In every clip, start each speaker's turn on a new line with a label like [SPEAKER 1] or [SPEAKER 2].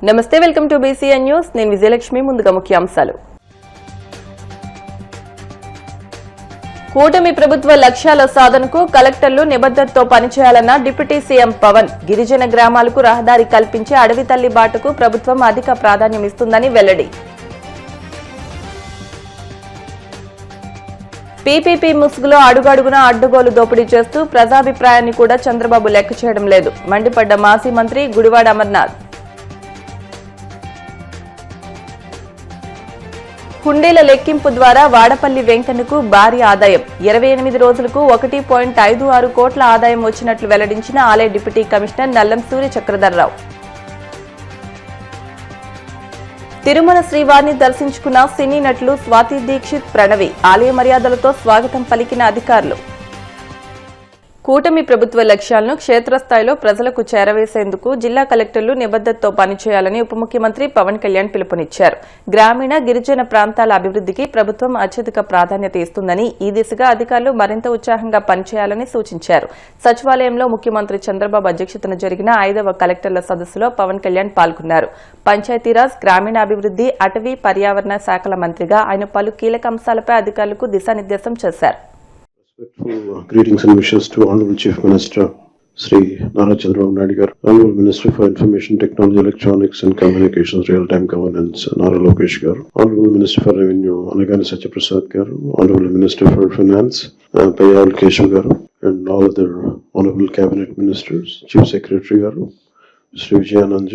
[SPEAKER 1] నమస్తే, welcome to BCN news. నేను విజయలక్ష్మి. ముందుగా ముఖ్యాంశాలు. కూటమి ప్రభుత్వ లక్ష్యాల సాధనకు కలెక్టర్లు నిబద్ధతతో పనిచేయాలన్న డిప్యూటీ సీఎం పవన్. గిరిజన గ్రామాలకు రహదారి కల్పించి అడవి తల్లి బాటకు ప్రభుత్వం అధిక ప్రాధాన్యం ఇస్తుందని వెల్లడి. పీపీపీ ముసుగులో అడుగడుగునా అడ్డగోలు దోపిడీ చేస్తూ ప్రజాభిప్రాయాన్ని కూడా చంద్రబాబు లెక్క చేయడం లేదు. మండిపడ్డ మాజీ మంత్రి గుడివాడ అమర్నాథ్. హుండీల లెక్కింపు ద్వారా వాడపల్లి వెంకన్నకు భారీ ఆదాయం. 28 రోజులకు 1.56 కోట్ల ఆదాయం వచ్చినట్లు వెల్లడించిన ఆలయ డిప్యూటీ కమిషనర్ నల్లం సూర్య చక్రధర్రావు. తిరుమల శ్రీవారిని దర్శించుకున్న సినీ నటులు స్వాతి దీక్షిత్, ప్రణవి. ఆలయ మర్యాదలతో స్వాగతం పలికిన అధికారులు. కూటమి ప్రభుత్వ లక్ష్యాలను క్షేత్రస్థాయిలో ప్రజలకు చేరవేసేందుకు జిల్లా కలెక్టర్లు నిబద్ధతతో పనిచేయాలని ఉప ముఖ్యమంత్రి పవన్ కళ్యాణ్ పిలుపునిచ్చారు. గ్రామీణ గిరిజన ప్రాంతాల అభివృద్ధికి ప్రభుత్వం అత్యధిక ప్రాధాన్యత ఇస్తుందని, ఈ దిశగా అధికారులు మరింత ఉత్సాహంగా పనిచేయాలని సూచించారు. సచివాలయంలో ముఖ్యమంత్రి చంద్రబాబు అధ్యక్షతన జరిగిన 5వ కలెక్టర్ల సదస్సులో పవన్ కళ్యాణ్ పాల్గొన్నారు. పంచాయతీరాజ్, గ్రామీణాభివృద్ధి, అటవీ, పర్యావరణ శాఖల మంత్రిగా ఆయన పలు కీలక అంశాలపై అధికారులకు దిశానిర్దేశం చేశారు.
[SPEAKER 2] Respectful greetings and wishes to Honorable Chief Minister Sri Nara Chandrababu Naidu Garu, Honorable Minister for Information Technology, Electronics and Communications, Real-Time Governance Nara Lokesh Garu, Honorable Minister for Revenue Anagani Satyaprasad Garu, Honorable Minister for Finance Payal Keshav Garu, and all other Honorable Cabinet Ministers, Chief Secretary Garu, Sri Vijayanand,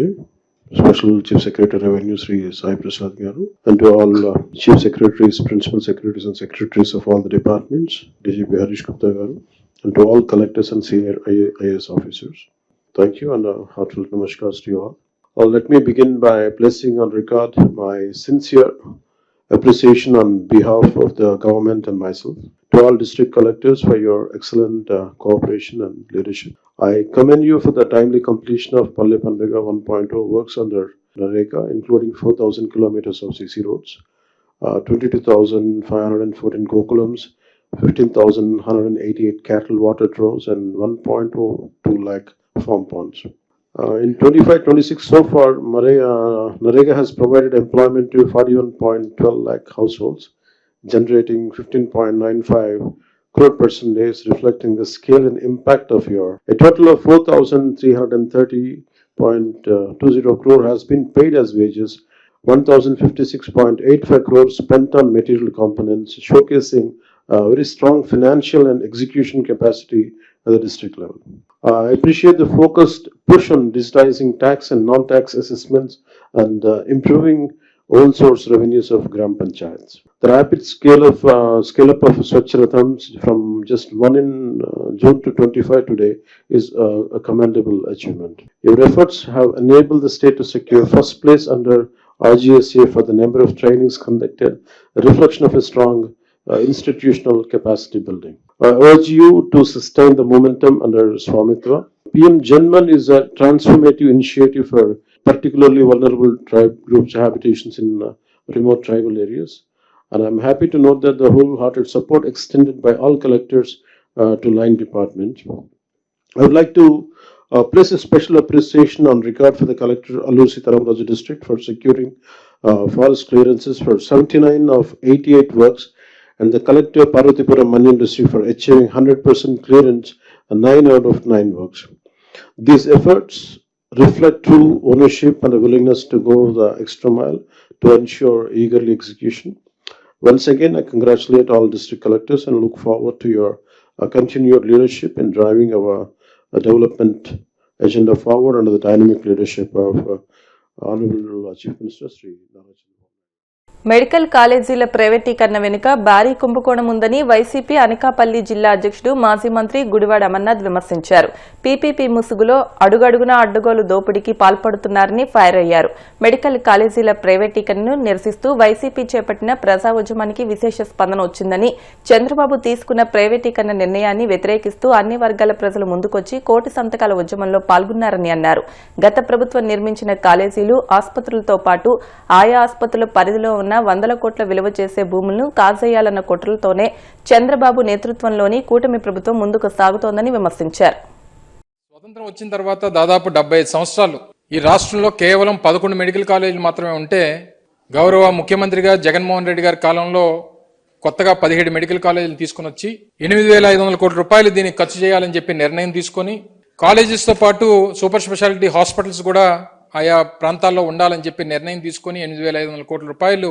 [SPEAKER 2] Special Chief Secretary Revenue Sri Sai Prasad Garu, and to all Chief Secretaries, Principal Secretaries and Secretaries of all the departments, DGP Harish Gupta Garu, and to all collectors and senior IAS officers. Thank you and heartfelt namaskars to you all. Let me begin by placing on record my sincere appreciation on behalf of the government and myself to all district collectors for your excellent cooperation and leadership. I commend you for the timely completion of Palle Pandaga 1.0 works under NREGA, including 4,000 kilometers of CC roads, 22,514 gokulams, 15,188 cattle water troughs, and 1.02 lakh farm ponds. In 25-26 so far, NREGA has provided employment to 41.12 lakh households, generating 15.95 crore person days, reflecting the scale and impact of your. A total of 4,330.20 crore has been paid as wages, 1,056.85 crore spent on material components, showcasing very strong financial and execution capacity at the district level. I appreciate the focused push on digitizing tax and non-tax assessments and improving own source revenues of Gram Panchayats. The rapid scale up of Swachh Rathams from just one in June to 25 today is a commendable achievement. Your efforts have enabled the state to secure first place under RGSA for the number of trainings conducted, a reflection of a strong institutional capacity building. I urge you to sustain the momentum under Swamitva. PM Janman is a transformative initiative for particularly vulnerable tribe groups' habitations in remote tribal areas. And I'm happy to note that the wholehearted support extended by all collectors to line department. I would like to place a special appreciation on record for the collector Allur Sitaramraju district for securing forest clearances for 79 of 88 works, and the collector Parvatipuram Manian district for achieving 100% clearance and 9 out of 9 works. These efforts reflect true ownership and a willingness to go the extra mile to ensure eagerly execution. Once again, I congratulate all district collectors and look forward to your continued leadership in driving our development agenda forward under the dynamic leadership of Honorable Chief Minister Sri Nara Chandrababu.
[SPEAKER 1] Medical కాలేజీల ప్రైవేటీకరణ వెనుక భారీ కుంభకోణం ఉందని YCP Anakapalli జిల్లా అధ్యక్షుడు మాజీ మంత్రి గుడివాడ అమర్నాథ్ విమర్శించారు. పీపీపీ ముసుగులో అడుగడుగునా అడ్డగోలు దోపిడీకి పాల్పడుతున్నారని ఫైర్ అయ్యారు. మెడికల్ కాలేజీల ప్రైవేటీకరణను నిరసిస్తూ వైసీపీ చేపట్టిన ప్రజా ఉద్యమానికి విశేష స్పందన వచ్చిందని, చంద్రబాబు తీసుకున్న ప్రైవేటీకరణ నిర్ణయాన్ని వ్యతిరేకిస్తూ అన్ని వర్గాల ప్రజలు ముందుకొచ్చి కోటి సంతకాల ఉద్యమంలో పాల్గొన్నారని అన్నారు. గత ప్రభుత్వం నిర్మించిన కాలేజీలు, ఆసుపత్రులతో పాటు ఆయా ఆసుపత్రుల పరిధిలో ఉన్న 100 కోట్ల విలువ చేసే భూములను కాజేయాలన్న కుట్రలతోనే చంద్రబాబు నేతృత్వంలోని కూటమి ప్రభుత్వం ముందుకు సాగుతోందని విమర్శించారు.
[SPEAKER 3] స్వతంత్రం వచ్చిన తర్వాత దాదాపు 75 సంవత్సరాలు ఈ రాష్ట్రంలో కేవలం 11 మెడికల్ కాలేజీలు మాత్రమే ఉంటే గౌరవ ముఖ్యమంత్రిగా జగన్మోహన్ రెడ్డి గారి కాలంలో కొత్తగా 17 మెడికల్ కాలేజీలు తీసుకుని వచ్చి 8,500 కోట్ల రూపాయలు దీనికి ఖర్చు చేయాలని చెప్పి నిర్ణయం తీసుకొని కాలేజెస్తో పాటు సూపర్ స్పెషాలిటీ హాస్పిటల్స్ కూడా ఆయా ప్రాంతాల్లో ఉండాలని చెప్పి నిర్ణయం తీసుకొని 8,500 కోట్ల రూపాయలు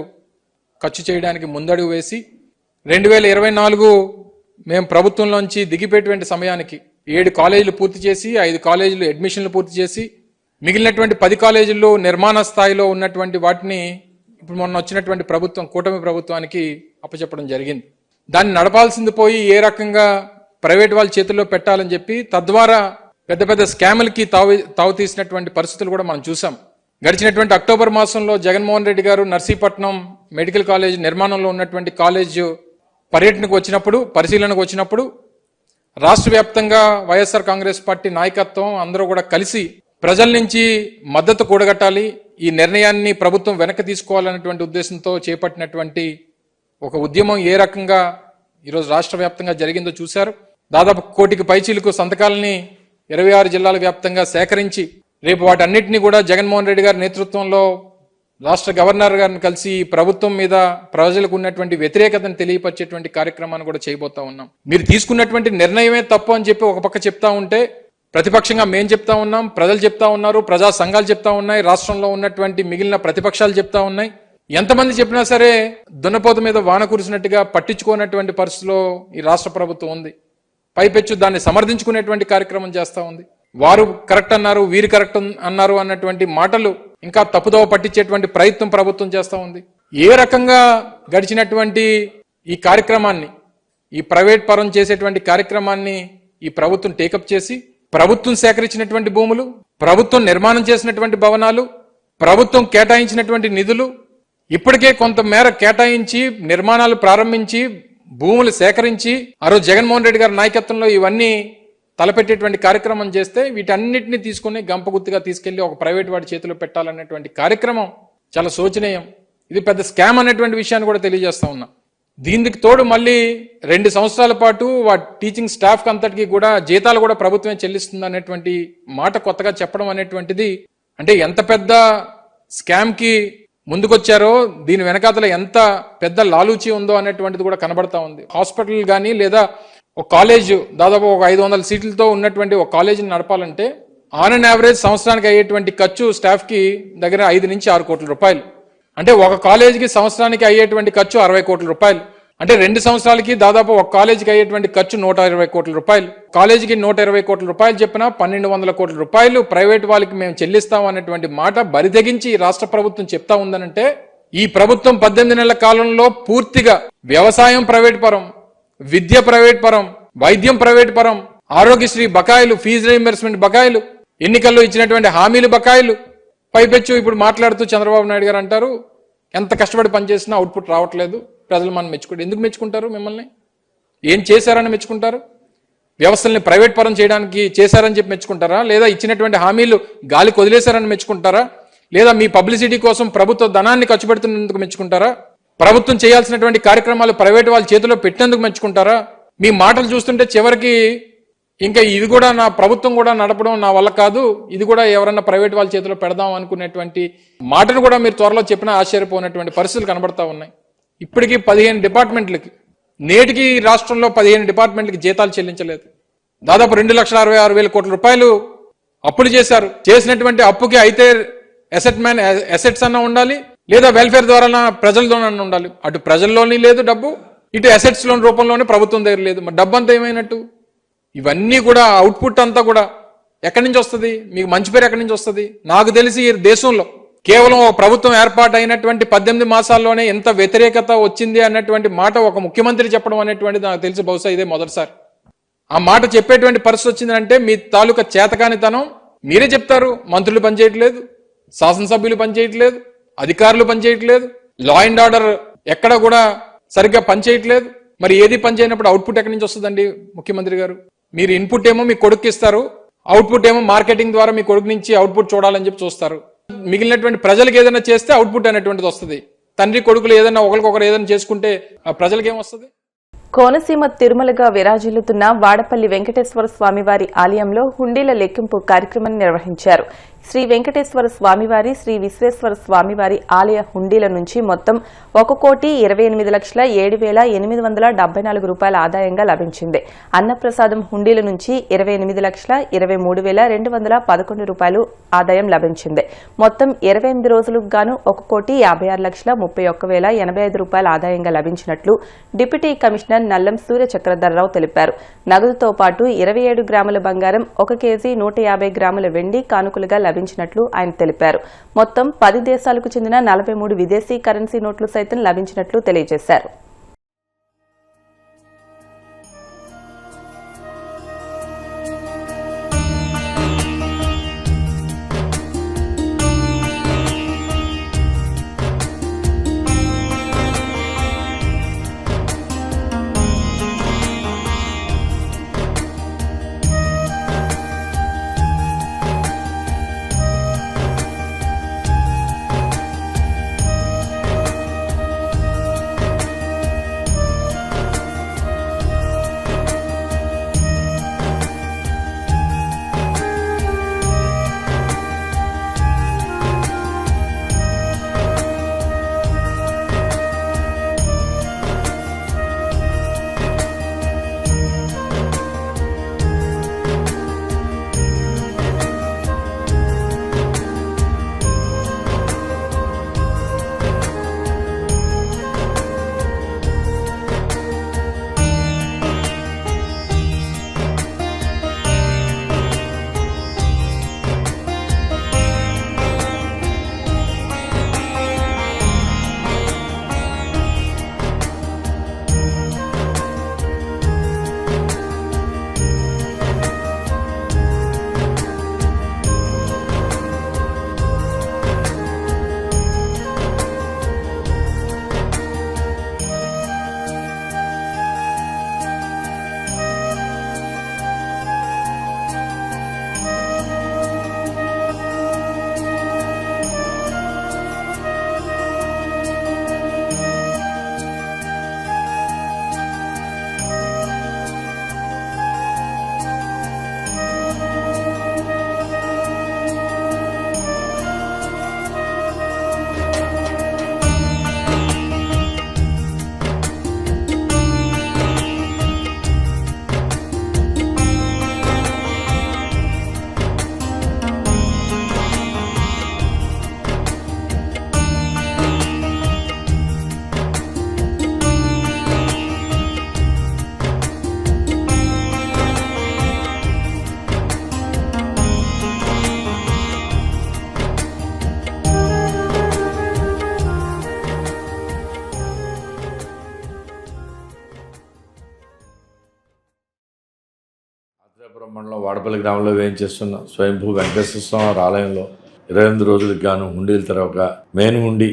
[SPEAKER 3] ఖర్చు చేయడానికి ముందడుగు వేసి 2024 మేము ప్రభుత్వంలోంచి దిగిపోయేటువంటి సమయానికి 7 కాలేజీలు పూర్తి చేసి 5 కాలేజీలు అడ్మిషన్లు పూర్తి చేసి మిగిలినటువంటి 10 కాలేజీల్లో నిర్మాణ స్థాయిలో ఉన్నటువంటి వాటిని ఇప్పుడు మొన్న వచ్చినటువంటి ప్రభుత్వం కూటమి ప్రభుత్వానికి అప్పచెప్పడం జరిగింది. దాన్ని నడపాల్సింది పోయి ఏ రకంగా ప్రైవేట్ వాళ్ళ చేతుల్లో పెట్టాలని చెప్పి తద్వారా పెద్ద పెద్ద స్కాములకి తావు తీసినటువంటి పరిస్థితులు కూడా మనం చూసాం. గడిచినటువంటి అక్టోబర్ మాసంలో జగన్మోహన్ రెడ్డి గారు నర్సీపట్నం మెడికల్ కాలేజ్ నిర్మాణంలో ఉన్నటువంటి కాలేజ్ పర్యటనకు వచ్చినప్పుడు పరిశీలనకు వచ్చినప్పుడు రాష్ట్ర వ్యాప్తంగా వైఎస్ఆర్ కాంగ్రెస్ పార్టీ నాయకత్వం అందరూ కూడా కలిసి ప్రజల నుంచి మద్దతు కూడగట్టాలి, ఈ నిర్ణయాన్ని ప్రభుత్వం వెనక్కి తీసుకోవాలనేటువంటి ఉద్దేశంతో చేపట్టినటువంటి ఒక ఉద్యమం ఏ రకంగా ఈరోజు రాష్ట్ర వ్యాప్తంగా జరిగిందో చూశారు. దాదాపు 1 కోటికి పైచీలకు సంతకాలని 26 జిల్లాల వ్యాప్తంగా సేకరించి రేపు వాటన్నిటినీ కూడా జగన్మోహన్ రెడ్డి గారి నేతృత్వంలో రాష్ట్ర గవర్నర్ గారిని కలిసి ప్రభుత్వం మీద ప్రజలకు ఉన్నటువంటి వ్యతిరేకతను తెలియపరిచేటువంటి కార్యక్రమాన్ని కూడా చేయబోతా ఉన్నాం. మీరు తీసుకున్నటువంటి నిర్ణయమే తప్పు అని చెప్పి ఒక పక్క చెప్తా ఉంటే ప్రతిపక్షంగా మేం చెప్తా ఉన్నాం, ప్రజలు చెప్తా ఉన్నారు, ప్రజా సంఘాలు చెప్తా ఉన్నాయి, రాష్ట్రంలో ఉన్నటువంటి మిగిలిన ప్రతిపక్షాలు చెప్తా ఉన్నాయి. ఎంతమంది చెప్పినా సరే దున్నపోత మీద వాన కురిసినట్టుగా పట్టించుకోనటువంటి పరిస్థితిలో ఈ రాష్ట్ర ప్రభుత్వం ఉంది. పైపెచ్చు దాన్ని సమర్థించుకునేటువంటి కార్యక్రమం చేస్తా ఉంది. వారు కరెక్ట్ అన్నారు, వీరు కరెక్ట్ అన్నారు అన్నటువంటి మాటలు ఇంకా తప్పుదోవ పట్టించేటువంటి ప్రయత్నం ప్రభుత్వం చేస్తా ఉంది. ఏ రకంగా గడిచినటువంటి ఈ కార్యక్రమాన్ని, ఈ ప్రైవేట్ పరం చేసేటువంటి కార్యక్రమాన్ని ఈ ప్రభుత్వం టేకప్ చేసి ప్రభుత్వం సేకరించినటువంటి భూములు, ప్రభుత్వం నిర్మాణం చేసినటువంటి భవనాలు, ప్రభుత్వం కేటాయించినటువంటి నిధులు ఇప్పటికే కొంత మేర కేటాయించి నిర్మాణాలు ప్రారంభించి భూములు సేకరించి ఆ రోజు జగన్మోహన్ రెడ్డి గారి నాయకత్వంలో ఇవన్నీ తలపెట్టేటువంటి కార్యక్రమం చేస్తే వీటన్నిటిని తీసుకుని గంపగుత్తుగా తీసుకెళ్లి ఒక ప్రైవేట్ వాడి చేతిలో పెట్టాలనేటువంటి కార్యక్రమం చాలా శోచనీయం. ఇది పెద్ద స్కామ్ అనేటువంటి విషయాన్ని కూడా తెలియజేస్తా ఉన్నా. దీనికి తోడు మళ్ళీ 2 సంవత్సరాల పాటు వాటి టీచింగ్ స్టాఫ్ అంతటికి కూడా జీతాలు కూడా ప్రభుత్వమే చెల్లిస్తుంది అనేటువంటి మాట కొత్తగా చెప్పడం అనేటువంటిది అంటే ఎంత పెద్ద స్కామ్ కి ముందుకొచ్చారో దీని వెనకాతల ఎంత పెద్ద లాలూచి ఉందో అనేటువంటిది కూడా కనబడతా ఉంది. హాస్పిటల్ కానీ లేదా ఒక కాలేజ్ దాదాపు ఒక 500 సీట్లతో ఉన్నటువంటి ఒక కాలేజీని నడపాలంటే ఆన్ అండ్ యావరేజ్ సంవత్సరానికి అయ్యేటువంటి ఖర్చు స్టాఫ్ కి దగ్గర 5 నుంచి 6 కోట్ల రూపాయలు. అంటే ఒక కాలేజీకి సంవత్సరానికి అయ్యేటువంటి ఖర్చు 60 కోట్ల రూపాయలు. అంటే 2 సంవత్సరాలకి దాదాపు ఒక కాలేజీకి అయ్యేటువంటి ఖర్చు 120 కోట్ల రూపాయలు. కాలేజీకి 120 కోట్ల రూపాయలు చెప్పినా 1,200 కోట్ల రూపాయలు ప్రైవేట్ వాళ్ళకి మేము చెల్లిస్తాం అనేటువంటి మాట బరితెగించి రాష్ట్ర ప్రభుత్వం చెప్తా ఉందనంటే ఈ ప్రభుత్వం 18 నెలల కాలంలో పూర్తిగా వ్యవసాయం ప్రైవేట్ పరం, విద్య ప్రైవేట్ పరం, వైద్యం ప్రైవేట్ పరం, ఆరోగ్యశ్రీ బకాయిలు, ఫీజు రీయింబర్స్మెంట్ బకాయిలు, ఎన్నికల్లో ఇచ్చినటువంటి హామీలు బకాయిలు, పైపెచ్చు ఇప్పుడు మాట్లాడుతూ చంద్రబాబు నాయుడు గారు అంటారు ఎంత కష్టపడి పనిచేసినా అవుట్పుట్ రావట్లేదు, ప్రజలు మనం మెచ్చుకుంటారు. ఎందుకు మెచ్చుకుంటారు? మిమ్మల్ని ఏం చేశారని మెచ్చుకుంటారు? వ్యవస్థల్ని ప్రైవేట్ పరం చేయడానికి చేశారని చెప్పి మెచ్చుకుంటారా? లేదా ఇచ్చినటువంటి హామీలు గాలికి వదిలేశారని మెచ్చుకుంటారా? లేదా మీ పబ్లిసిటీ కోసం ప్రభుత్వ ధనాన్ని ఖర్చు పెడుతున్నందుకు మెచ్చుకుంటారా? ప్రభుత్వం చేయాల్సినటువంటి కార్యక్రమాలు ప్రైవేట్ వాళ్ళ చేతిలో పెట్టినందుకు మెచ్చుకుంటారా? మీ మాటలు చూస్తుంటే చివరికి ఇంకా ఇది కూడా నా ప్రభుత్వం కూడా నడపడం నా వల్ల కాదు, ఇది కూడా ఎవరన్నా ప్రైవేట్ వాళ్ళ చేతిలో పెడదాం అనుకునేటువంటి మాటలు కూడా మీరు త్వరలో చెప్పినా ఆశ్చర్యపోయినటువంటి పరిస్థితులు కనబడతా ఉన్నాయి. ఇప్పటికీ 15 డిపార్ట్మెంట్లకి నేటికి రాష్ట్రంలో 15 డిపార్ట్మెంట్లకి జీతాలు చెల్లించలేదు. దాదాపు 2,66,000 కోట్ల రూపాయలు అప్పులు చేశారు. చేసినటువంటి అప్పుకి అయితే అసెట్స్ అన్నా ఉండాలి, లేదా వెల్ఫేర్ ద్వారా ప్రజలతోనన్నా ఉండాలి. అటు ప్రజల్లోని లేదు డబ్బు, ఇటు అసెట్స్ లోన్ రూపంలోనే ప్రభుత్వం దగ్గర లేదు. మరి డబ్బు అంతా ఏమైనట్టు? ఇవన్నీ కూడా అవుట్పుట్ అంతా కూడా ఎక్కడి నుంచి వస్తుంది? మీకు మంచి పేరు ఎక్కడి నుంచి వస్తుంది? నాకు తెలిసి ఈ దేశంలో కేవలం ఒక ప్రభుత్వం ఏర్పాటు అయినటువంటి 18 మాసాల్లోనే ఎంత వ్యతిరేకత వచ్చింది అన్నటువంటి మాట ఒక ముఖ్యమంత్రి చెప్పడం అనేటువంటిది నాకు తెలిసి బహుశా ఇదే మొదటిసారి. ఆ మాట చెప్పేటువంటి పరిస్థితి వచ్చిందంటే మీ తాలూకా చేతకానితనం మీరే చెప్తారు. మంత్రులు పనిచేయట్లేదు, శాసనసభ్యులు పనిచేయట్లేదు, అధికారులు పనిచేయట్లేదు, లా అండ్ ఆర్డర్ ఎక్కడ కూడా సరిగ్గా పనిచేయట్లేదు. మరి ఏది పనిచేయనప్పుడు అవుట్పుట్ ఎక్కడి నుంచి వస్తుందండి ముఖ్యమంత్రి గారు? మీరు ఇన్పుట్ ఏమో మీ కొడుకు ఇస్తారు, అవుట్పుట్ ఏమో మార్కెటింగ్ ద్వారా మీ కొడుకు నుంచి అవుట్పుట్ చూడాలని చెప్పి చూస్తారు. మిగిలినటువంటి ప్రజలకు ఏదైనా చేస్తే అవుట్పుట్ అనేటువంటిది వస్తుంది. తండ్రి కొడుకులు ఏదైనా ఒకరికొకరు ఏదైనా చేసుకుంటే ప్రజలకు ఏమొస్తుంది?
[SPEAKER 1] కోనసీమ తిరుమలగా విరాజిల్లుతున్న వాడపల్లి వెంకటేశ్వర స్వామివారి ఆలయంలో హుండీల లెక్కింపు కార్యక్రమం నిర్వహించారు. శ్రీ వెంకటేశ్వర స్వామివారి, శ్రీ విశ్వేశ్వర స్వామివారి ఆలయ హుండీల నుంచి మొత్తం 1,28,07,874 రూపాయల ఆదాయంగా లభించింది. అన్నప్రసాదం హుండీల నుంచి 28,23,211 రూపాయలు ఆదాయం లభించింది. మొత్తం 28 రోజులకు గాను 1,55,31,085 రూపాయల ఆదాయంగా లభించినట్లు డిప్యూటీ కమిషనర్ నల్లం సూర్య చక్రధర్రావు తెలిపారు. నగదుతో పాటు 27 గ్రాముల బంగారం, 1 కేజీ 150 గ్రాముల వెండి కానుకలుగా లభించినట్లు ఆయన తెలిపారు. మొత్తం 10 దేశాలకు చెందిన 43 విదేశీ కరెన్సీ నోట్లు సైతం లభించినట్లు తెలియజేశారు.
[SPEAKER 4] ఆత్రేయపురం మండలం వాడపల్లి గ్రామంలో వేయించేస్తున్న స్వయంభూ వెంకటేశ్వర స్వామి ఆలయంలో 28 రోజులకు గాను హుండీలు తెరవక మెయిన్ హుండీ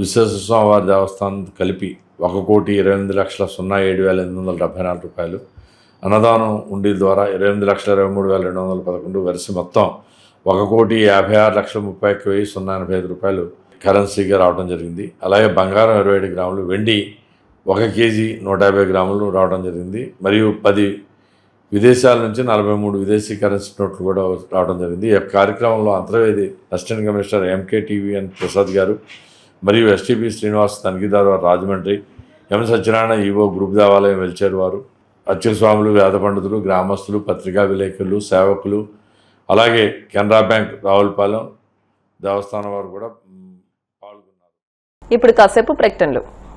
[SPEAKER 4] విశ్వేశ్వర స్వామి వారి దేవస్థానం కలిపి 1,28,07,874 రూపాయలు, అన్నదానం హుండీల ద్వారా 28,23,211 వరుస మొత్తం 1,56,30,185 రూపాయలు కరెన్సీగా రావడం జరిగింది. అలాగే బంగారం 27 గ్రాములు, వెండి 1 కేజీ 150 గ్రాములు రావడం జరిగింది. మరియు 10 విదేశాల నుంచి 43 విదేశీ కరెన్సీ నోట్లు కూడా రావడం జరిగింది. ఈ కార్యక్రమంలో Antarvedi assistant commissioner MKTVN Prasad గారు మరియు STP శ్రీనివాస్ తనిఖీదారు రాజమండ్రి, ఎం సత్యనారాయణ ఈవో గ్రూప్ దేవాలయం వెల్చేరు వారు, అర్చక స్వాములు, వేద పండితులు, గ్రామస్తులు, పత్రికా విలేకరులు, సేవకులు, అలాగే కెనరా బ్యాంక్ రావులపాలెం దేవస్థానం వారు కూడా పాల్గొన్నారు.
[SPEAKER 1] ఇప్పుడు కాసేపు ప్రకటనలు.